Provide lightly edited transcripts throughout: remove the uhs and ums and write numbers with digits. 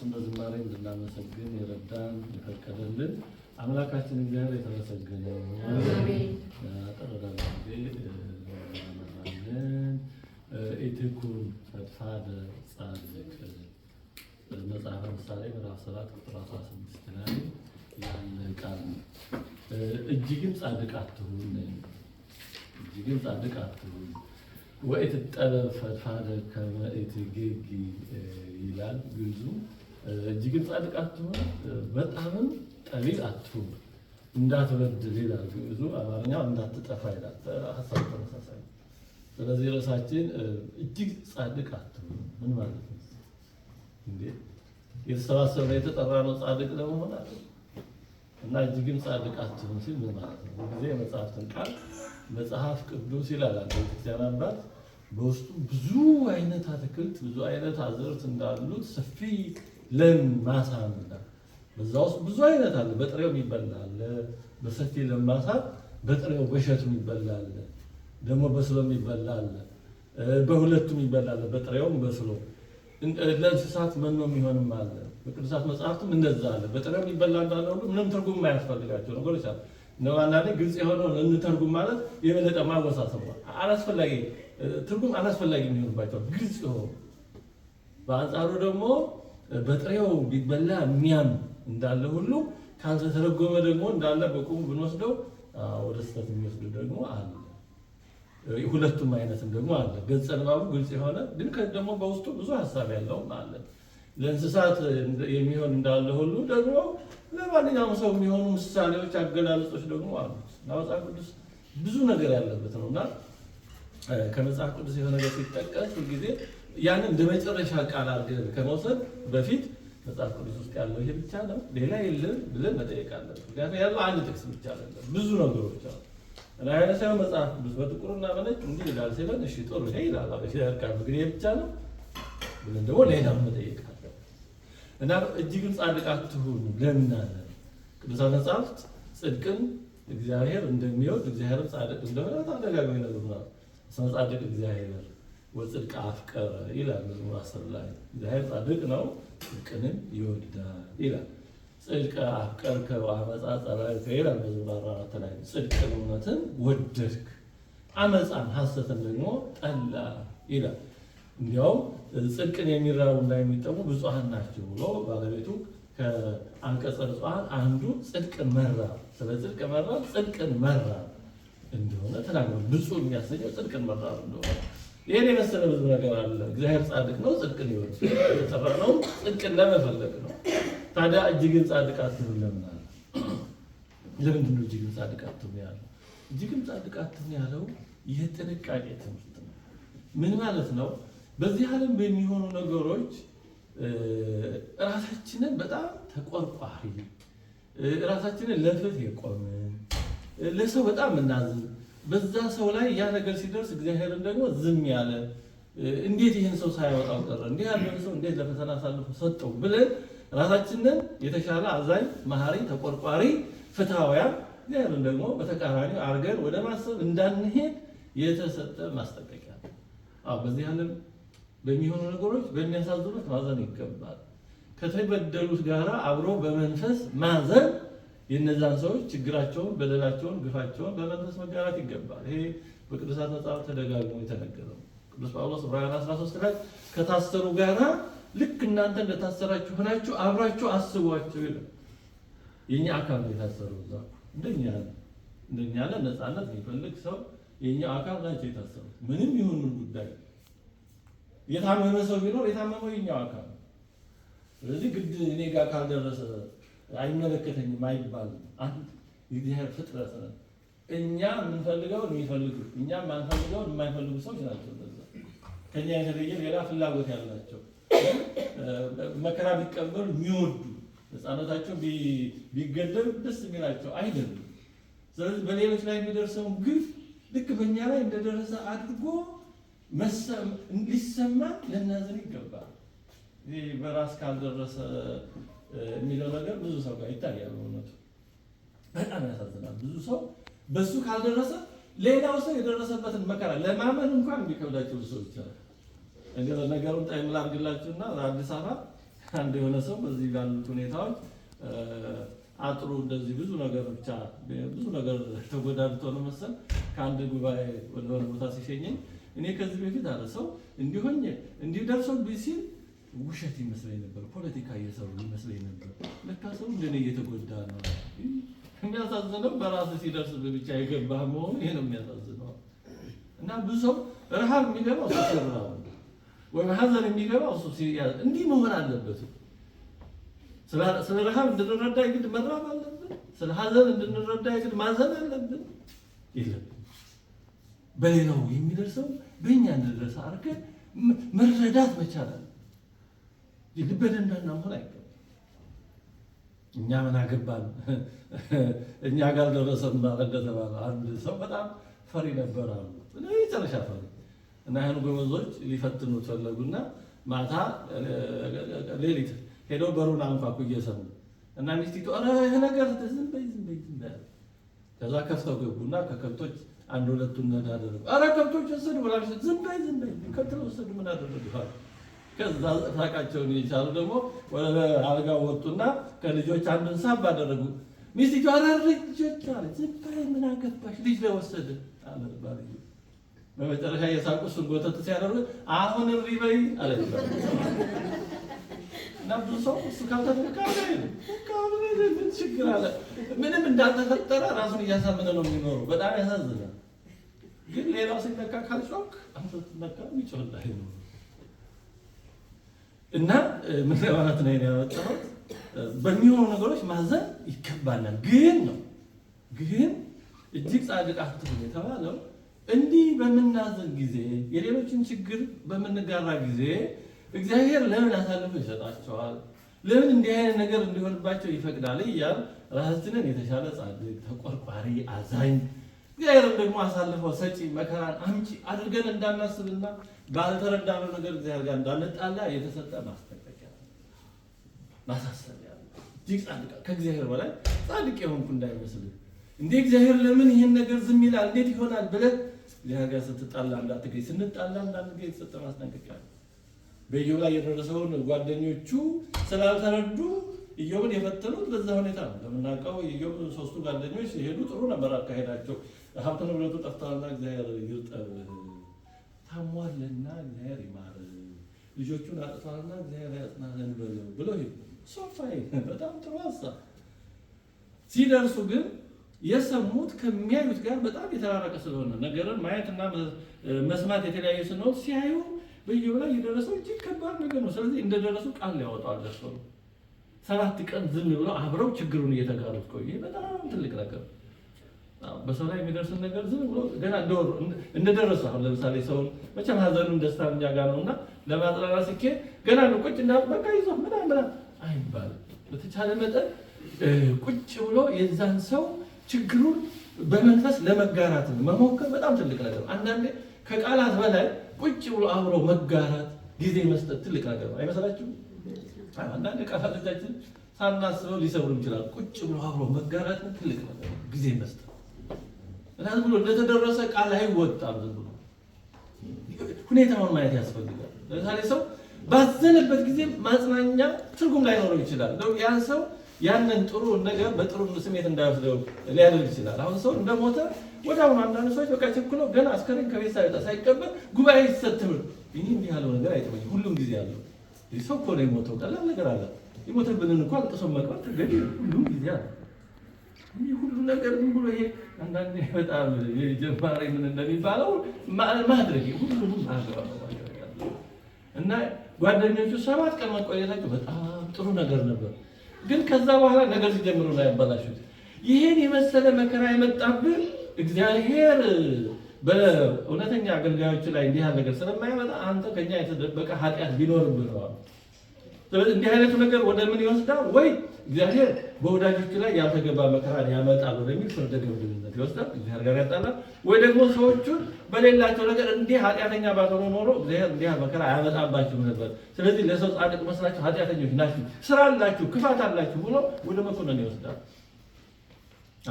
እሱን በዝማሬ እንድናመሰግን የረዳን የፈቀደልን አምላካችን እግዚአብሔር የተመሰገነ አሜን። አጠራራ ጊዜ እናመራለን። ኢትኩን ፈድፋደ ጻድቅ መጽሐፈ ምሳሌ ምዕራፍ 7 ቁጥር 16 ላይ ያለ ቃል ነው። እጅግም ጻድቅ አትሁን፣ እጅግም ጻድቅ አትሁን ወኢትጠበብ ፈድፋደ ከመ ኢትጌጊ ይላል ግዙ። እጅግም ጻድቅ አትሁን በጣምም ጠቢብ አትሁን፣ እንዳትበድል ይላል ግዙ። አማርኛው እንዳትጠፋ ይላል። ሀሳቡ ተመሳሳይ። ስለዚህ ርዕሳችን እጅግ ጻድቅ አትሁን ምን ማለት ነው? እንዴ የተሰባሰበ የተጠራ ነው ጻድቅ ለመሆን አይደል? እና እጅግም ጻድቅ አትሁን ሲል ምን ማለት ነው? ጊዜ የመጽሐፍትን ቃል መጽሐፍ ቅዱስ ይላል ቤተክርስቲያን አባት በውስጡ ብዙ አይነት አትክልት ብዙ አይነት አዝርዕት እንዳሉት ሰፊ ለም ማሳ ነው። በዛ ውስጥ ብዙ አይነት አለ። በጥሬው የሚበላ አለ፣ በሰፊ ለም ማሳ በጥሬው በእሸቱ የሚበላ አለ፣ ደግሞ በስሎ የሚበላ አለ፣ በሁለቱም የሚበላ አለ፣ በጥሬውም በስሎ። ለእንስሳት መኖ የሚሆንም አለ። በቅዱሳት መጽሐፍትም እንደዛ አለ። በጥሬው የሚበላ እንዳለ ሁሉ ምንም ትርጉም የማያስፈልጋቸው ነገሮች አሉ። ነው አንዳንዴ ግልጽ የሆነውን እንተርጉም ማለት የበለጠ ማወሳሰብ አላስፈላጊ ትርጉም አላስፈላጊ የሚሆንባቸው ግልጽ የሆኑ በአንጻሩ ደግሞ በጥሬው ቢበላ የሚያም እንዳለ ሁሉ ካልተተረጎመ ደግሞ እንዳለ በቁሙ ብንወስደው ወደ ስህተት የሚወስዱ ደግሞ አለ። ሁለቱም አይነትም ደግሞ አለ። ገጸ ንባቡ ግልጽ የሆነ ግን ደግሞ በውስጡ ብዙ ሀሳብ ያለውም አለ። ለእንስሳት የሚሆን እንዳለ ሁሉ ደግሞ ለማንኛውም ሰው የሚሆኑ ምሳሌዎች፣ አገላለጾች ደግሞ አሉ። መጽሐፍ ቅዱስ ብዙ ነገር ያለበት ነውና ከመጽሐፍ ቅዱስ የሆነ ነገር ሲጠቀስ ሁልጊዜ ያንን እንደ መጨረሻ ቃል አድርገን ከመውሰድ በፊት መጽሐፍ ቅዱስ ውስጥ ያለው ይሄ ብቻ ነው ሌላ የለም ብለን መጠየቅ አለብን። ምክንያቱም ያለው አንድ ጥቅስ ብቻ አይደለም፣ ብዙ ነገሮች አሉ። እና ያነሳው መጽሐፍ ቅዱስ በጥቁርና በነጭ እንዲህ ይላል ሲለን እሺ ጥሩ ይሄ ይላል እሺ ያልቃል ግን ይሄ ብቻ ነው ብለን ደግሞ ሌላም መጠየቅ አለብን። እና እጅግም ጻድቅ አትሁኑ ለምን አለ? ቅዱሳት መጽሐፍት ጽድቅን እግዚአብሔር እንደሚወድ እግዚአብሔር ጻድቅ እንደሆነ ተደጋግሞ ይነግሩናል። ሰው ጻድቅ እግዚአብሔር ወጽድቅ አፍቀረ ይላል መዝሙር 10 ላይ። እግዚአብሔር ጻድቅ ነው ጽድቅንም ይወዳል ይላል። ጽድቅ አፍቀርከ ወአመፃ ጸላእከ ይላል መዝሙር 44 ላይ። ጽድቅን እውነትን ወደድክ አመፃን ሐሰትን ደግሞ ጠላ ይላል። እንዲያውም ጽድቅን የሚራቡና የሚጠሙ ብፁዓን ናቸው ብሎ ባለቤቱ ከአንቀጸ ብፁዓን አንዱ ጽድቅን መራብ፣ ስለ ጽድቅ መራብ ጽድቅን መራብ እንደሆነ ተናግሯል። ብፁዕ የሚያሰኘው ጽድቅን መራብ እንደሆነ ይሄን የመሰለ ብዙ ነገር አለ። እግዚአብሔር ጻድቅ ነው፣ ጽድቅን ይወዳል። የተጠራነው ጽድቅን ለመፈለግ ነው። ታዲያ እጅግም ጻድቅ አትሁን ለምን አለ? ለምንድን ነው እጅግም ጻድቅ አትሁን ያለው? እጅግም ጻድቅ አትሁን ያለው የጥንቃቄ ትምህርት ነው። ምን ማለት ነው? በዚህ ዓለም በሚሆኑ ነገሮች ራሳችንን በጣም ተቆርቋሪ፣ ራሳችንን ለፍትህ የቆምን፣ ለሰው በጣም እናዝን፣ በዛ ሰው ላይ ያ ነገር ሲደርስ እግዚአብሔርን ደግሞ ዝም ያለ እንዴት ይህን ሰው ሳያወጣው ቀረ፣ እንዲህ ያለን ሰው እንዴት ለፈተና አሳልፎ ሰጠው ብለን ራሳችንን የተሻለ አዛኝ፣ መሐሪ፣ ተቆርቋሪ፣ ፍትሃውያን እግዚአብሔርን ደግሞ በተቃራኒው አድርገን ወደ ማሰብ እንዳንሄድ የተሰጠ ማስጠንቀቂያ ነው። በዚህ ዓለም በሚሆኑ ነገሮች በሚያሳዝኑት ማዘን ይገባል። ከተበደሉት ጋራ አብሮ በመንፈስ ማዘን የነዛን ሰዎች ችግራቸውን፣ በደላቸውን፣ ግፋቸውን በመንፈስ መጋራት ይገባል። ይሄ በቅዱሳት መጽሐፍ ተደጋግሞ የተነገረው ቅዱስ ጳውሎስ ዕብራውያን 13 ላይ ከታሰሩ ጋራ ልክ እናንተ እንደታሰራችሁ ሆናችሁ አብራችሁ አስቧቸው ይላል። የኛ አካል ነው የታሰረው እዛ እንደኛ ያለ ነፃነት የሚፈልግ ሰው የኛ አካል ናቸው የታሰሩት። ምንም ይሁን ምን ጉዳይ የታመመ ሰው ቢኖር የታመመው የኛው አካል ነው። ስለዚህ ግድ እኔ ጋር ካልደረሰ አይመለከተኝም አይባልም። አንድ የእግዚአብሔር ፍጥረት ነው። እኛ የምንፈልገውን የሚፈልጉ እኛ የማንፈልገውን የማይፈልጉ ሰዎች ናቸው። ከኛ የተለየ ሌላ ፍላጎት ያላቸው መከራ ቢቀበሉ የሚወዱ ሕፃናታቸው ቢገደሉ ደስ የሚላቸው አይደሉም። ስለዚህ በሌሎች ላይ የሚደርሰውን ግፍ ልክ በእኛ ላይ እንደደረሰ አድርጎ ሊሰማ ልናዝን ይገባል። ይህ በራስ ካልደረሰ የሚለው ነገር ብዙ ሰው ጋር ይታያል። እውነቱ በጣም ያሳዝናል። ብዙ ሰው በሱ ካልደረሰ ሌላው ሰው የደረሰበትን መከራ ለማመን እንኳን የሚከብዳቸው ሰዎች አሉ። ነገሩን ጣይም ላድርግላችሁና አዲስ አበባ አንድ የሆነ ሰው በዚህ ባሉት ሁኔታዎች አጥሩ እንደዚህ ብዙ ነገር ብቻ ብዙ ነገር ተጎዳድቶ ነው መሰል ከአንድ ጉባኤ ወደ ሆነ ቦታ ሲሸኘኝ እኔ ከዚህ በፊት አለ ሰው እንዲሆኝ እንዲደርሰው ቢሲል ውሸት ይመስለኝ ነበር፣ ፖለቲካ እየሰሩ ይመስለኝ ነበር። ለካ ሰው እንደኔ እየተጎዳ ነው። የሚያሳዝነው በራሱ ሲደርስ ብቻ የገባህ መሆኑ ይሄ ነው የሚያሳዝነው። እና ብዙ ሰው ረሃብ የሚገባው እሱ ሲራብ ወይም ሀዘን የሚገባው እሱ ሲያዝ እንዲህ መሆን አለበት። ስለ ረሃብ እንድንረዳ ይግድ መራብ አለብን። ስለ ሀዘን እንድንረዳ ይግድ ማዘን አለብን። የለም በሌላው የሚደርሰው በእኛ እንድንደርስ አድርገን መረዳት መቻል አለ። ልበደንዳና መሆን አይገባም። እኛ ምን አገባን እኛ ጋር ደረሰን ማለት እንደተባለ አንድ ሰው በጣም ፈሪ ነበር አሉ። የመጨረሻ ፈሪ እና ያን ጎበዞች ሊፈትኑት ፈለጉና ማታ ሌሊት ሄዶ በሩን አንኳኩ እየሰሙ እና ሚስቲቱ ኧረ ይሄ ነገር ዝም በይ ከዛ ከፍተው ገቡና ከከብቶች አንድ ሁለቱን ነዳ አደረጉ። ኧረ ከብቶች ወሰዱ ብላሽ ዝም በይ ከብቶች ወሰዱ ምን አደረጉ? ከዛ ሳቃቸውን የቻሉ ደግሞ ወደ አልጋው ወጡና ከልጆች አንዱን ሳብ አደረጉ። ሚስቲቱ ኧረ ልጆች አለች ዝም በይ ምን አገባሽ ልጅ ለወሰደ አለ ባልዩ። በመጨረሻ የሳቁ እሱን ጎተት ሲያደርጉ አሁን እሪ በይ አለች። እና ብዙ ሰው እሱ ካልተነካ ምን ችግር አለ? ምንም እንዳልተፈጠረ ራሱን እያሳመነ ነው የሚኖረው። በጣም ያሳዝናል። ግን ሌላው ሲነካ ካልጮክ አንተ ስትነካ ይጮህልህ ነው። እና ምን ለማለት ነው ያወጣሁት? በሚሆኑ ነገሮች ማዘን ይገባናል። ግን እጅግ ጻድቅ አትሁን የተባለው እንዲህ በምናዘን ጊዜ የሌሎችን ችግር በምንጋራ ጊዜ እግዚአብሔር ለምን አሳልፎ ይሰጣቸዋል? ለምን እንዲህ አይነት ነገር እንዲሆንባቸው ይፈቅዳል? እያል ራሳችንን የተሻለ ጻድቅ፣ ተቆርቋሪ፣ አዛኝ እግዚአብሔርን ደግሞ አሳልፎ ሰጪ፣ መከራን አምጪ አድርገን እንዳናስብና ባልተረዳነው ነገር እግዚአብሔር ጋር እንዳንጣላ የተሰጠ ማስጠንቀቂያ ማሳሰቢያ። እጅግ ጻድቅ ከእግዚአብሔር በላይ ጻድቅ የሆንኩ እንዳይመስልህ። እንዴ እግዚአብሔር ለምን ይህን ነገር ዝም ይላል እንዴት ይሆናል ብለህ እግዚአብሔር ጋር ስትጣላ እንዳትገኝ፣ ስንጣላ እንዳንገኝ የተሰጠ ማስጠንቀቂያ። በኢዮብ ላይ የደረሰውን ጓደኞቹ ስላልተረዱ ኢዮብን የፈተኑት በዛ ሁኔታ ነው። ለምናውቀው ኢዮብ ሶስቱ ጓደኞች ሲሄዱ ጥሩ ነበር አካሄዳቸው። ሀብት ንብረቱ ጠፍቷልና እግዚአብሔር ይርጠብ፣ ታሟልና እግዚአብሔር ይማር፣ ልጆቹን አጥቷልና እግዚአብሔር ያጽናለን ብለው ሄዱ። ሶፋይ በጣም ጥሩ ሀሳብ። ሲደርሱ ግን የሰሙት ከሚያዩት ጋር በጣም የተራረቀ ስለሆነ ነገርን ማየትና መስማት የተለያየ ስለሆነ ሲያዩ በኢዮብ ላይ የደረሰው እጅግ ከባድ ነገር ነው። ስለዚህ እንደደረሱ ቃል ያወጣው ደርሶ 7 ቀን ዝም ብለው አብረው ችግሩን እየተጋሩት ቆዩ። በጣም ትልቅ ነገር። በሰው ላይ የሚደርስን ነገር ዝም ብሎ ገና እንደደረሱ አሁን ለምሳሌ ሰውን መቼም ሀዘኑን ደስታ እኛ ጋር ነውና ለማጥራራት ሲኬድ ገና ቁጭ እና በቃ ይዞ ምናምን አይባልም። በተቻለ መጠን ቁጭ ብሎ የዛን ሰው ችግሩን በመንፈስ ለመጋራት መሞከር በጣም ትልቅ ነገር። አንዳንዴ ከቃላት በላይ ቁጭ ብሎ አብሮ መጋራት ጊዜ መስጠት ትልቅ ነገር ነው። አይመስላችሁም? አንዳንድ ቃላቶቻችን ሳናስበው ሊሰብሩ ይችላል። ቁጭ ብሎ አብሮ መጋራት ትልቅ ነገር ነው። ጊዜ መስጠት እና ዝም ብሎ እንደተደረሰ ቃል አይወጣም። ዝም ብሎ ሁኔታውን ማየት ያስፈልጋል። ለምሳሌ ሰው ባዘነበት ጊዜ ማጽናኛ ትርጉም ላይኖረው ይችላል። ያን ሰው ያንን ጥሩ ነገር በጥሩ ስሜት እንዳይወስደው ሊያደርግ ይችላል። አሁን ሰው እንደሞተ ወደ አሁን አንዳንድ ሰዎች በቃ ቸኩለው ገና አስከሬን ከቤት ሳይወጣ ሳይቀበል ጉባኤ ሲሰጥም ይህ እንዲህ ያለው ነገር አይጥመኝም። ሁሉም ጊዜ አለው። ሰው እኮ ነው የሞተው፣ ቀላል ነገር አለ። የሞተብንን እንኳን አልቅሶ መቅበር ተገቢ፣ ሁሉም ጊዜ አለ። ይህ ሁሉ ነገር ዝም ብሎ ይሄ አንዳንዴ በጣም ጀማሪ ምን እንደሚባለው ማድረግ ሁሉንም አገባው እና ጓደኞቹ 7 ቀን መቆየታቸው በጣም ጥሩ ነገር ነበር። ግን ከዛ በኋላ ነገር ሲጀምሩ ነው ያበላሹት። ይሄን የመሰለ መከራ የመጣብን እግዚአብሔር በእውነተኛ አገልጋዮች ላይ እንዲህ ያለ ነገር ስለማይመጣ አንተ ከኛ የተደበቀ ኃጢአት ቢኖርብህ ነው። ስለዚህ እንዲህ አይነቱ ነገር ወደ ምን ይወስዳል? ወይ እግዚአብሔር በወዳጆቹ ላይ ያልተገባ መከራን ያመጣል ወደሚል ፍርደ ገምድልነት ይወስዳል፣ እግዚአብሔር ጋር ያጣላል። ወይ ደግሞ ሰዎቹን በሌላቸው ነገር እንዲህ ኃጢአተኛ ባትሆኑ ኖሮ እግዚአብሔር እንዲህ መከራ አያመጣባችሁም ነበር። ስለዚህ ለሰው ጻድቅ መስላችሁ ኃጢአተኞች ናችሁ፣ ስራ አላችሁ፣ ክፋት አላችሁ ብሎ ወደ መኮነን ይወስዳል።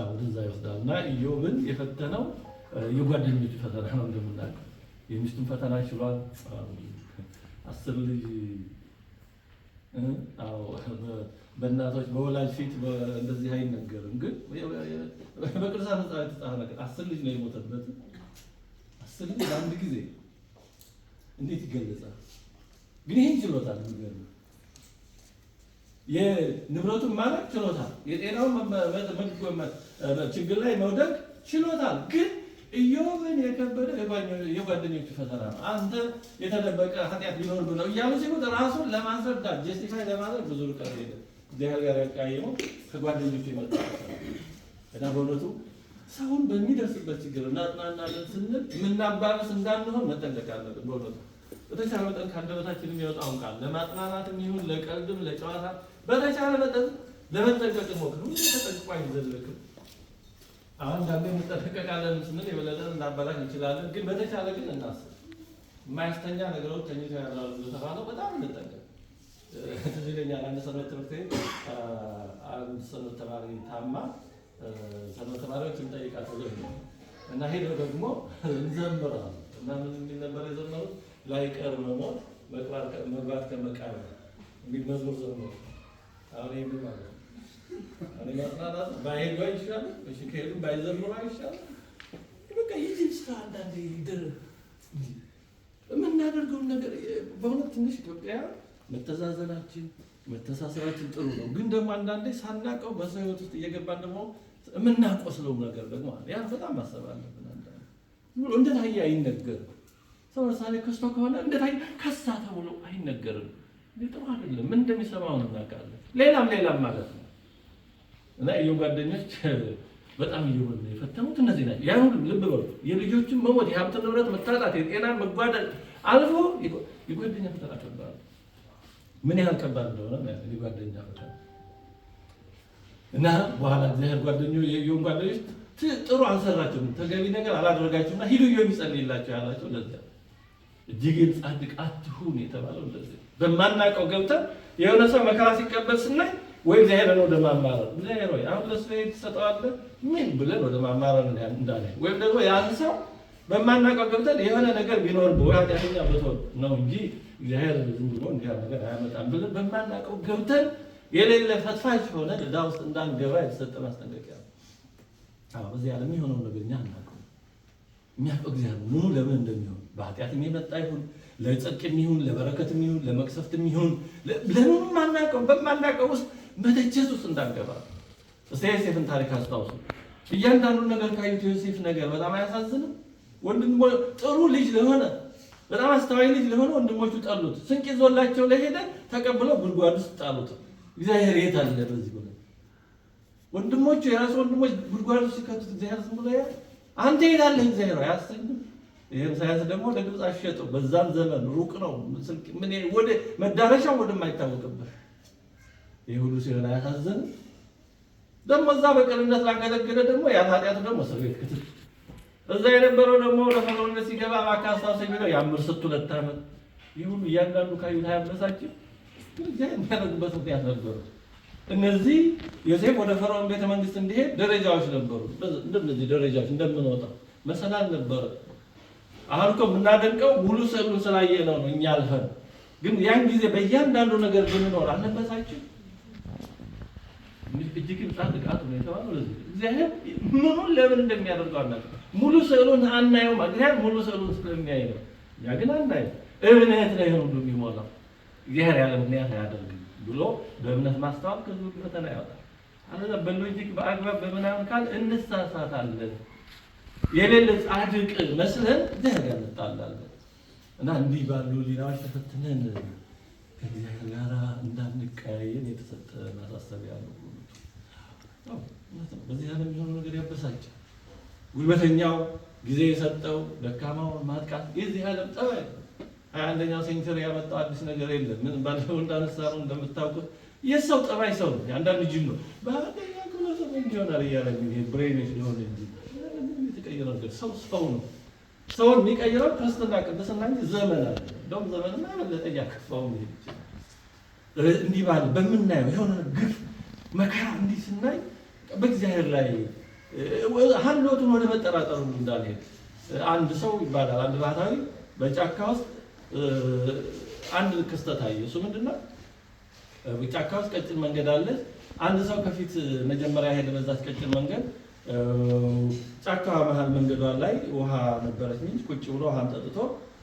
ወደዛ ይወስዳል። እና ኢዮብን የፈተነው የጓደኞቹ ፈተና ነው። እንደምናውቀው የሚስቱን ፈተና ችሏል። 10 ልጅ አዎ በእናቶች በወላጅ ፊት እንደዚህ አይነገርም። ግን በቅዱሳን መጽሐፍ የተጻፈ ነገር 10 ልጅ ነው የሞተበት። 10 ልጅ በአንድ ጊዜ እንዴት ይገለጻል? ግን ይህን ችሎታል። የሚገርም የንብረቱን ማለት ችሎታል። የጤናውን ችግር ላይ መውደቅ ችሎታል። ግን ኢዮብን የከበደ የጓደኞቹ ፈተና ነው። አንተ የተደበቀ ኃጢአት ሊኖር ብለው እያሉ ሲሉት ራሱን ለማስረዳት ጀስቲፋይ ለማድረግ ብዙ ርቀት ሄደ። እግዚአብሔር ጋር ያቃየመው ከጓደኞቹ የመጣ እና በእውነቱ ሰውን በሚደርስበት ችግር እናጽናናለን ስንል የምናባብስ እንዳንሆን መጠንቀቅ አለብን። በእውነቱ በተቻለ መጠን ከአንደበታችን የሚወጣውን ቃል ለማጽናናትም ይሁን ለቀልድም ለጨዋታ በተቻለ መጠን ለመጠንቀቅ ሞክር። ሁሉ ተጠንቅቆ አይዘለቅም። አሁን ዳግም እንጠነቀቃለን ስንል የበለጠ እናበላሽ እንችላለን። ግን በተቻለ ግን እናስብ። የማያስተኛ ነገሮች ተኝተው ያድራሉ እንደተባለው በጣም እንጠንቀቅ። ትዝ ይለኛል አንድ ሰንበት ትምህርት ቤት አንድ ሰንበት ተማሪ ታማ ሰንበት ተማሪዎች እንጠይቃት ነው እና ሄደው ደግሞ እንዘምራለን እና ምን የሚል ነበር የዘመሩት? ላይቀር መሞት መግባት ከመቃብር የሚል መዝሙር ዘመሩ። አሁን ይህ ምን ማለት ነው? እኔ ማጽናናት ባይሄዱ አይሻልም? እሺ ከሄዱ ባይዘምሩ አይሻልም? በቃ ይህን ስራ አንዳንዴ የምናደርገውን ነገር በእውነት ትንሽ ኢትዮጵያ መተዛዘናችን መተሳሰራችን ጥሩ ነው። ግን ደግሞ አንዳንዴ ሳናውቀው በሰው ሕይወት ውስጥ እየገባን ደግሞ የምናቆስለው ነገር ደግሞ ያን በጣም ማሰብ አለብን። አንዳንዴ እንደታየ አይነገርም። ሰው ለምሳሌ ከስቶ ከሆነ እንደታየ ከሳ ተብሎ አይነገርም። ጥሩ አይደለም። ምን እንደሚሰማው ነው እናውቃለን። ሌላም ማለት ነው እና ኢዮብ ጓደኞች በጣም እየሆነ የፈተኑት እነዚህ ናቸው። ያን ሁሉ ልብ በሉ። የልጆችን መሞት፣ የሀብት ንብረት መታጣት፣ የጤና መጓደል አልፎ የጓደኛ ፈተና ከባድ ምን ያህል ከባድ እንደሆነ የጓደኛ ፈተና እና በኋላ እግዚአብሔር የኢዮብ ጓደኞች ጥሩ አልሰራችሁም፣ ተገቢ ነገር አላደረጋችሁምና ሂዱ ኢዮብ ይጸልይላችሁ ያላቸው ለዚያ እጅግን ጻድቅ አትሁን የተባለው እንደዚህ በማናውቀው ገብተን የሆነ ሰው መከራ ሲቀበል ስናይ ወይ እግዚአብሔርን ወደ ማማረር እግዚአብሔር ወይ አሁን ለሱ ትሰጠዋለህ ምን ብለን ወደ ማማረር እንዳለ ወይም ደግሞ ያን ሰው በማናውቀው ገብተን የሆነ ነገር ቢኖር በኃጢአተኛ በተወው ነው እንጂ እግዚአብሔር ዝም ብሎ እንዲያ ነገር አያመጣም ብለን በማናውቀው ገብተን የሌለ ፈትፋች ሆነ ዕዳ ውስጥ እንዳንገባ የተሰጠ ማስጠንቀቂያ ነው። አዎ በዚህ ዓለም የሚሆነው ነገር እኛ አናውቅም። የሚያውቀው እግዚአብሔር ምኑ ለምን እንደሚሆን በኃጢአት የመጣ ይሁን ለጽድቅ ይሁን ለበረከት ይሁን ለመቅሰፍት ይሁን ለምንም አናውቀው። በማናውቀው ውስጥ መተቸት ውስጥ እንዳንገባ እስቲ ዮሴፍን ታሪክ አስታውሱ። እያንዳንዱ ነገር ካዩት ዮሴፍ ነገር በጣም አያሳዝንም? ወንድሞ ጥሩ ልጅ ለሆነ በጣም አስተዋይ ልጅ ለሆነ ወንድሞቹ ጠሉት። ስንቅ ይዞላቸው ለሄደ ተቀብለው ጉድጓድ ውስጥ ጣሉት። እግዚአብሔር የት አለ በዚህ ብሎ ወንድሞቹ የራሱ ወንድሞች ጉድጓድ ውስጥ ሲከቱት እግዚአብሔር ዝም ብሎ ያ አንተ የት አለ እግዚአብሔር አያሰኝም? ይሄን ሳያንስ ደግሞ ለግብፅ አሸጠው። በዛም ዘመን ሩቅ ነው ምን ወደ መዳረሻው ወደማይታወቅበት ይሄ ሁሉ ሲሆን አያሳዝንም? ደግሞ እዛ በቅንነት ላገለገለ ደግሞ ያ ኃጢአት ደግሞ እስር ቤት ክትል እዛ የነበረው ደግሞ ወደ ፈርዖን ሲገባ ማካሳሰኝ ነው ያምር 2 ዓመት ይህ ሁሉ እያንዳንዱ ካዩት አያበሳጭም? እግዚአብሔር የሚያደርግበት ምክንያት ነበሩ። እነዚህ ዮሴፍ ወደ ፈርዖን ቤተ መንግስት እንዲሄድ ደረጃዎች ነበሩ። እንደዚህ ደረጃዎች እንደምንወጣው መሰላል ነበረ። አሁን እኮ የምናደንቀው ሙሉ ስዕሉን ስላየ ነው እኛ አልፈን። ግን ያን ጊዜ በእያንዳንዱ ነገር ብንኖር አልነበሳችም? እጅግ ጻድቅ ነው የተባለው ለዚህ እግዚአብሔር ምኑን ለምን እንደሚያደርገው አናውቅም። ሙሉ ስዕሉን አናየውም። እግዚአብሔር ሙሉ ስዕሉን ስለሚያይ ነው። ያ ግን አናየው። እምነት ላይ ነው የሚሞላው። እግዚአብሔር ያለ ምክንያት አያደርግም ብሎ በእምነት ማስተዋል ከዚህ ፈተና ያወጣል። አለዛ በሎጂክ በአግባብ በምናምን ካል እንሳሳታለን። የሌለ ጻድቅ መስለን እግዚአብሔር እንጣላለን እና እንዲህ ባሉ ሊናዎች ተፈትነን ከእግዚአብሔር ጋር እንዳንቀያየን የተሰጠ ማሳሰቢያ ነው። በዚህ ዓለም የሚሆነው ነገር ያበሳጫል። ጉልበተኛው ጊዜ የሰጠው ደካማውን ማጥቃት የዚህ ዓለም ጠባይ ነው። 21ኛው ሴንቸሪ ያመጣው አዲስ ነገር የለም። ምን ባለው እንዳነሳሩ እንደምታውቁት የሰው ጠባይ ሰው ነው። አንዳንድ ጅም ነው በአንደኛ ክፍለ ዘመን ይሆናል እያለ ይሄ ብሬኔሽ ሊሆን እንጂ የተቀየረው ነገር ሰው ነው። ሰውን የሚቀይረው ክርስትና ቅድስና እንጂ ዘመን አለ። እንደውም ዘመንና በለጠ ያከፋው ነው ይችላል። እንዲህ ባለ በምናየው የሆነ ግፍ መከራ እንዲህ ስናይ በእግዚአብሔር ላይ ሀልዎቱን ወደ መጠራጠሩ እንዳልሄድ አንድ ሰው ይባላል። አንድ ባህታዊ በጫካ ውስጥ አንድ ክስተት አየ። እሱ ምንድነው? ጫካ ውስጥ ቀጭን መንገድ አለች። አንድ ሰው ከፊት መጀመሪያ ሄደ። በዛች ቀጭን መንገድ ጫካ መሀል መንገዷ ላይ ውሃ ነበረች። ምንጭ ቁጭ ብሎ ውሃን ጠጥቶ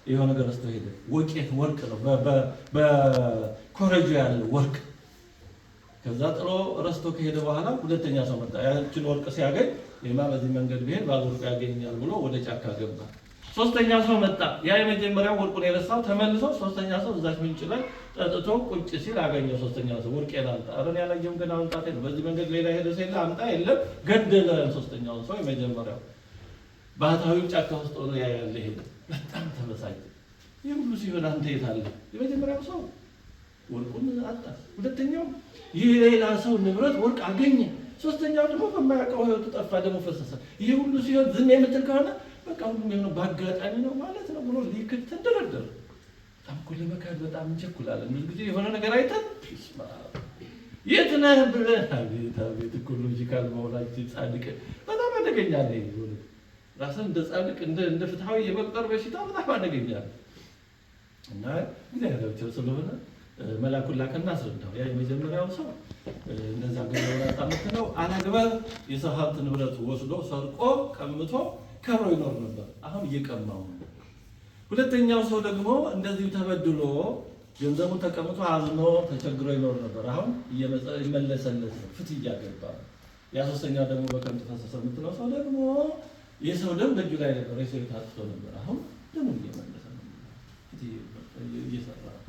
የሆነ ነገር ረስቶ ሄደ። ወቄት ወርቅ ነው፣ በኮረጆ ያለ ወርቅ። ከዛ ጥሎ ረስቶ ከሄደ በኋላ ሁለተኛ ሰው መጣ። ያችን ወርቅ ሲያገኝ ይሄማ በዚህ መንገድ ቢሄድ ባለ ወርቅ ያገኛል ብሎ ወደ ጫካ ገባ። ሶስተኛ ሰው መጣ። ያ የመጀመሪያው ወርቁን የረሳው ተመልሶ ሶስተኛ ሰው እዛች ምንጭ ላይ ጠጥቶ ቁጭ ሲል አገኘው። ሶስተኛ ሰው ወርቄን አምጣ። አረን ያላየም ግን አምጣት ነው። በዚህ መንገድ ሌላ ሄደ ሲል አምጣ፣ የለም ገደለ። ሶስተኛው ሰው የመጀመሪያው ባህታዊ ጫካ ውስጥ ሆኖ ያያለ ሄደ። በጣም ተበሳጨ። ይህ ሁሉ ሲሆን አንተ የት አለ? የመጀመሪያው ሰው ወርቁን አጣ። ሁለተኛው ይህ ሌላ ሰው ንብረት ወርቅ አገኘ። ሶስተኛው ደግሞ በማያውቀው ህይወቱ ጠፋ፣ ደግሞ ፈሰሰ። ይህ ሁሉ ሲሆን ዝም የምትል ከሆነ በቃ ሁሉም የሆነ በአጋጣሚ ነው ማለት ነው ብሎ ሊክድ ተደረደረ። በጣም እኮ ለመካድ በጣም እንቸኩላለን። ብዙ ጊዜ የሆነ ነገር አይተን የት ነህ ብለን አቤት እኮ ሎጂካል መሆናችን ጻድቅ በጣም አደገኛ ነው። ራስን እንደ ጻድቅ እንደ ፍትሃዊ የመቁጠር በሽታ በጣም አደገኛ ነው እና እግዚአብሔር ስለሆነ መላኩን ላከና አስረዳው። ያ የመጀመሪያው ሰው እነዛ ገንዘብ አጣምት ነው አላግባብ የሰው ሀብት ንብረት ወስዶ ሰርቆ ቀምቶ ከብሮ ይኖር ነበር። አሁን እየቀማው ነው። ሁለተኛው ሰው ደግሞ እንደዚሁ ተበድሎ ገንዘቡን ተቀምቶ አዝኖ ተቸግሮ ይኖር ነበር። አሁን እየመለሰለት ነው፣ ፍትህ እያገባ ነው። ያ ሶስተኛው ደግሞ በከንቱ ፈሰሰ የምትለው ሰው ደግሞ የሰው ደም በእጁ ላይ ነበር፣ የሰው ታጥቶ ነበር። አሁን ደግሞ እየመለሰ ነው፣ ፍትህ እየሰራ ነው።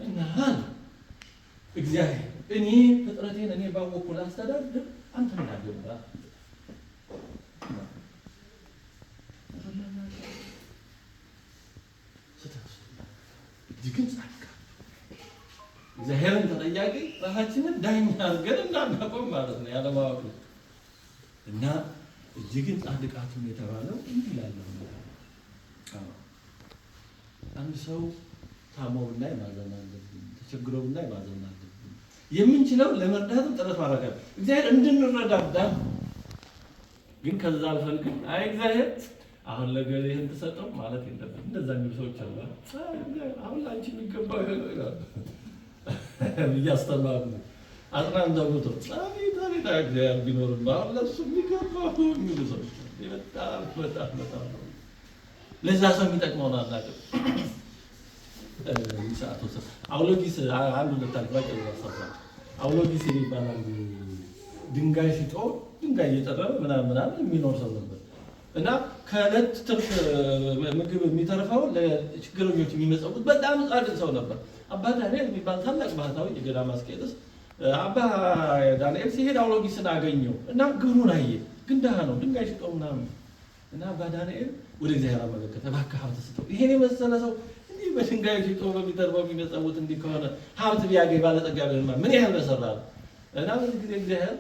እና እግዚአብሔር እኔ ፍጥረቴን እኔ ባወቅኩ ላስተዳድር አንተ ምን አገባህ? እጅግን ጻድቃ እግዚአብሔርን ተጠያቂ ራሳችንን ዳኛ አድርገን እንዳናቆም ማለት ነው፣ ያለማወቅ ነው። እና እጅግን ጻድቃቱን የተባለው እንዲህ ያለው አንድ ሰው ታሞ ብናይ ማዘን አለብን፣ ተቸግሮ ብናይ ማዘን አለብን። የምንችለው ለመርዳት ጥረት ማድረግ አለብን፣ እግዚአብሔር እንድንረዳዳ። ግን ከዛ አልፈን ግን አይ እግዚአብሔር አሁን ለገሌ ይሄን ተሰጠው ማለት የለብንም። እንደዛ የሚሉ ሰዎች አሉ። አሁን ላንቺ የሚገባው ይሄ ነው ይላል። እያስተማሩ አጥናን ተውቶ አቤት እግዚአብሔር ቢኖርም አሁን ለሱ የሚገባው የሚሉ ሰዎች በጣም ለዛ ሰው የሚጠቅመውን አናውቅም። አውሎጊስ አንዱ ለታሪክ አውሎጊስ ይባላል። ድንጋይ ሽጦ ድንጋይ እየጠረበ ምናምን የሚኖር ሰው ነበር እና ከዕለት ትርፍ ምግብ የሚተርፈው ለችግረኞች የሚመጸውት በጣም ጻድቅ ሰው ነበር። አባ ዳንኤል የሚባል ታላቅ ባህታዊ የገዳመ አስቄጥስ አባ ዳንኤል ሲሄድ አውሎጊስን አገኘው እና ግብሩን አየ። ግን ደሃ ነው፣ ድንጋይ ሽጦ ምናምን እና አባ ዳንኤል ወደ እግዚአብሔር አመለከተ። እባክህ ሀብት ስጠው፣ ይሄን የመሰለ ሰው እንዲህ በድንጋይ ሽጦ በሚተርፈው የሚመጸውት እንዲህ ከሆነ ሀብት ቢያገኝ ባለጠጋ ቢሆን ምን ያህል በሰራ ነው። እና በዚህ ጊዜ እግዚአብሔር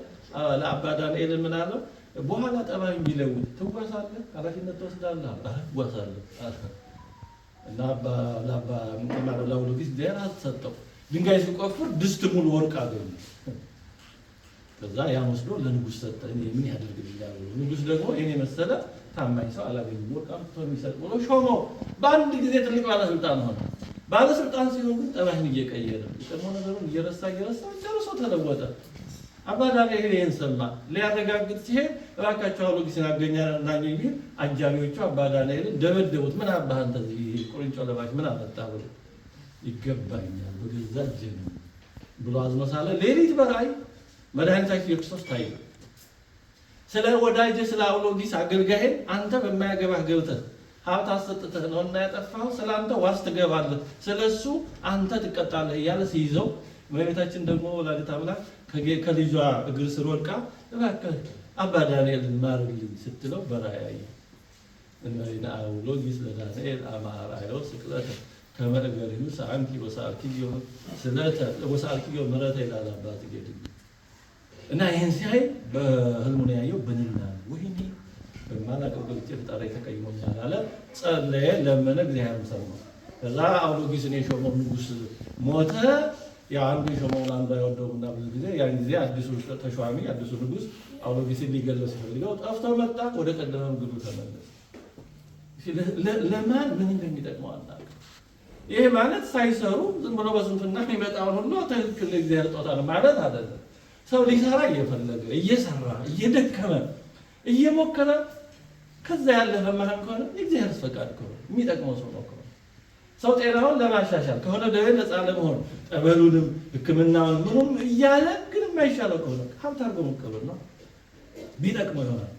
ለአባ ዳንኤል ምን አለው? በኋላ ጠባይ የሚለውጥ ትዋሳለህ፣ ኃላፊነት ትወስዳለህ። እዋሳለሁ እና ለአውሎጊስ እግዚአብሔር ሰጠው። ድንጋይ ሲቆፍር ድስት ሙሉ ወርቅ አገኘ። ከዛ ያን ወስዶ ለንጉሥ ሰጠ። ምን ያደርግልኛል? ንጉሥ ደግሞ ይሄን የመሰለ ታማኝ ሰው አላገኘም፣ ወርቅ አምጥቶ የሚሰጥ ብሎ ሾመው። በአንድ ጊዜ ትልቅ ባለስልጣን ሆነ። ባለስልጣን ሲሆን ግን ጠባይን እየቀየረ የቀድሞ ነገሩን እየረሳ ጨርሶ ተለወጠ። አባ ዳንኤል ይሄን ሰማ። ሊያረጋግጥ ሲሄድ እባካቸው አውሎጊስን አገናኘኝ ቢል አጃቢዎቹ አባ ዳንኤልን ደበደቡት። ምን አባህ አንተ እዚህ ቁርንጮ ለባሽ ምን አመጣህ ብሎ ይገባኛል በገዛ እጄ ነው ብሎ አዝኖ ሳለ ሌሊት በራእይ መድኃኒታችን ኢየሱስ ታየ። ስለ ወዳጅ ስለ አውሎጊስ አገልጋይን አንተ በማያገባህ ገብተህ ሀብት አሰጥተህ ነው እና ያጠፋኸው፣ ስለ አንተ ዋስ ትገባለህ፣ ስለሱ አንተ ትቀጣለህ እያለ ሲይዘው እመቤታችን ደግሞ ወላዲተ አምላክ ከልጇ እግር ስር ወድቃ እባክህ አባ ዳንኤልን ማርልኝ ስትለው በራእይ አየ። እና አውሎጊስ ለዳንኤል አማራዮ ስቅለተ ከመእገሪሁ ሰአንኪ ወሰአልኪዮ ስለተ ወሰአልኪዮ ምሕረተ ይላል አባት ጌድ እና ይህን ሲያይ በህልሙ ነው ያየው። በንና ወይኔ በማላውቀው ገብቼ ፈጣሪ ተቀይሞኛል አለ። ጸለየ፣ ለመነ፣ እግዚአብሔርም ሰማው። ከዛ አውሎጊስን የሾመው ንጉሥ ሞተ። ያ አንዱ የሾመውን አንዱ አይወደውምና ብዙ ጊዜ ያን ጊዜ አዲሱ ተሿሚ አዲሱ ንጉሥ አውሎጊስን ሊገለው ሲፈልገው ጠፍቶ መጣ። ወደ ቀደመ መንገዱ ተመለሰ። ለማን ምን እንደሚጠቅመው አናውቅም። ይሄ ማለት ሳይሰሩ ዝም ብሎ በስንፍና የሚመጣውን ሁሉ ትክክል እግዚአብሔር ስጦታ ነው ማለት አይደለም። ሰው ሊሰራ እየፈለገ እየሰራ እየደከመ እየሞከረ ከዛ ያለፈ መሀል ከሆነ እግዚአብሔር ፈቃድ ከሆነ የሚጠቅመው ሰው ነው። ሰው ጤናውን ለማሻሻል ከሆነ ደዌ ነፃ ለመሆን ጠበሉንም ሕክምናውን ምኑም እያለ ግን የማይሻለው ከሆነ ሀብት አድርጎ መቀበል ነው። ቢጠቅመው ይሆናል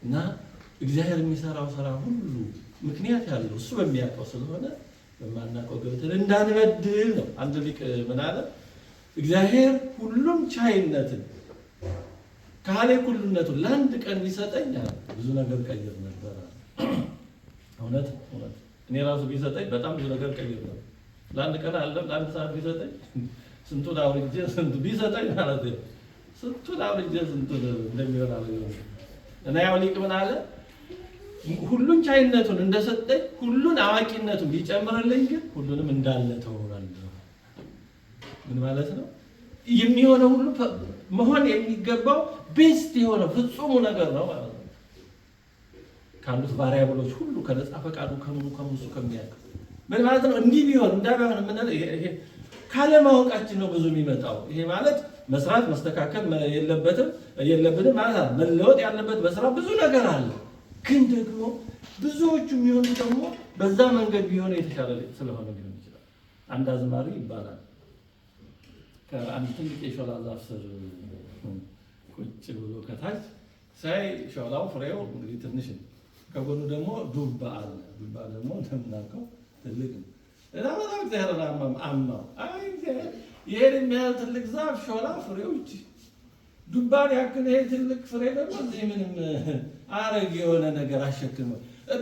እና እግዚአብሔር የሚሰራው ስራ ሁሉ ምክንያት ያለው እሱ በሚያውቀው ስለሆነ በማናውቀው ገብተን እንዳንበድል ነው። አንድ ሊቅ ምን አለ? እግዚአብሔር ሁሉም ቻይነትን ካለ ሁሉነቱን ለአንድ ቀን ቢሰጠኝ ብዙ ነገር ቀይር ነበር። እውነት እኔ ራሱ ቢሰጠኝ በጣም ብዙ ነገር ቀይር ነበር። ለአንድ ቀን አለ ለአንድ ሰዓት ቢሰጠኝ ስንቱን አውርጄ ስንቱ ቢሰጠኝ ማለት ነው። ስንቱን አውርጄ ስንቱን እንደሚሆን አለ እና ያው ሊቅ ምን አለ? ሁሉን ቻይነቱን እንደሰጠኝ ሁሉን አዋቂነቱን ቢጨምርልኝ ግን ሁሉንም እንዳለ ተወራለሁ። ምን ማለት ነው? የሚሆነው ሁሉ መሆን የሚገባው ቤስት የሆነ ፍጹሙ ነገር ነው ማለት ነው። ካሉት ቫሪያብሎች ሁሉ ከነፃ ፈቃዱ ከሙሱ ከሚያውቅ ምን ማለት ነው? እንዲህ ቢሆን እንዳይሆን ምን ይሄ ካለማወቃችን ነው ብዙ የሚመጣው። ይሄ ማለት መስራት መስተካከል የለብንም ማለት ነው። መለወጥ ያለበት በስራ ብዙ ነገር አለ። ግን ደግሞ ብዙዎቹ የሚሆኑ ደግሞ በዛ መንገድ ቢሆን የተሻለ ስለሆነ ሊሆን ይችላል። አንድ አዝማሪ ይባላል ከአንድ ትልቅ የሾላ ዛፍ ስር ቁጭ ብሎ ከታች ሳይ ሾላው ፍሬው እንግዲህ ትንሽ ነው፣ ከጎኑ ደግሞ ዱባ አለ። ዱባ ደግሞ እንደምናውቀው ትልቅ ነው እና በጣም እግዚአብሔር አማው አይ እግዚአብሔር ይሄን የሚያህል ትልቅ ዛፍ ሾላ ፍሬው እቺ ዱባን ያክል ይሄ ትልቅ ፍሬ ደግሞ እዚህ ምንም አረግ የሆነ ነገር አሸክመ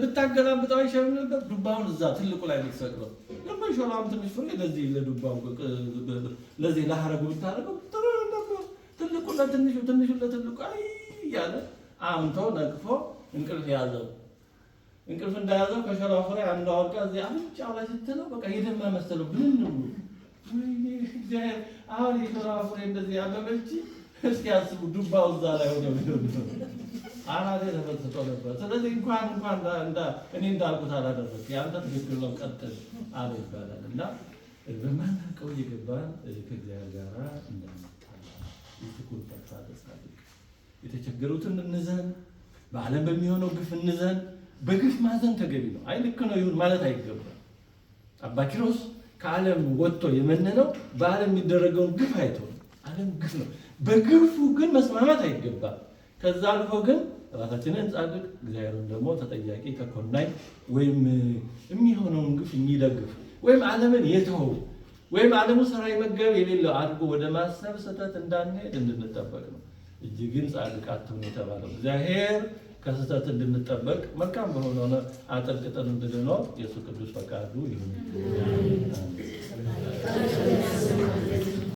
ብታገላብጠው አይሻልም ነበር? ዱባውን እዛ ትልቁ ላይ ልትሰቅለው ደግሞ ሾላም ትንሽ ፍሬ ለዚህ ለዱባው ለዚህ ለሐረጉ ብታረገው ጥሩ ነበር። ትልቁ ለትንሹ ትንሹ ለትልቁ አይ እያለ አምቶ ነቅፎ እንቅልፍ ያዘው። እንቅልፍ እንዳያዘው ከሾላው ፍሬ አንዷ ወርቃ እዚህ አፍንጫው ላይ ስትለው በቃ የደማ መሰለው ብንን ነው። እግዚአብሔር አሁን የሾላው ፍሬ እንደዚህ ያበበች እስኪ አስቡ ዱባው እዛ ላይ ሆነ ነው አናቴ ተፈጥቶ ነበር። ስለዚህ እንኳን እኔ እንዳልኩት አላደረግም ያንተ ትክክል ነው ቀጥል አለ ይባላል። እና በማናውቀው እየገባን ከእግዚአብሔር ጋር እንዳንጣላ ይትኩን ተጻድቅ የተቸገሩትን እንዘን፣ በዓለም በሚሆነው ግፍ እንዘን። በግፍ ማዘን ተገቢ ነው። አይ ልክ ነው ይሁን ማለት አይገባም። አባ ኪሮስ ከዓለም ወጥቶ የመነነው በዓለም የሚደረገውን ግፍ አይቶ ነው። ዓለም ግፍ ነው። በግፉ ግን መስማማት አይገባም። ከዛ አልፎ ግን ራሳችንን ጻድቅ እግዚአብሔርን ደግሞ ተጠያቂ ተኮናኝ ወይም የሚሆነውን ግፍ የሚደግፍ ወይም ዓለምን የተወው ወይም ዓለሙ ሰራ መገብ የሌለው አድርጎ ወደ ማሰብ ስህተት እንዳንሄድ እንድንጠበቅ ነው። እጅግን ጻድቅ አትሁኑ የተባለው እግዚአብሔር ከስህተት እንድንጠበቅ መልካም በሆነ አጥብቀን እንድንኖር የሱ ቅዱስ ፈቃዱ ይሁን።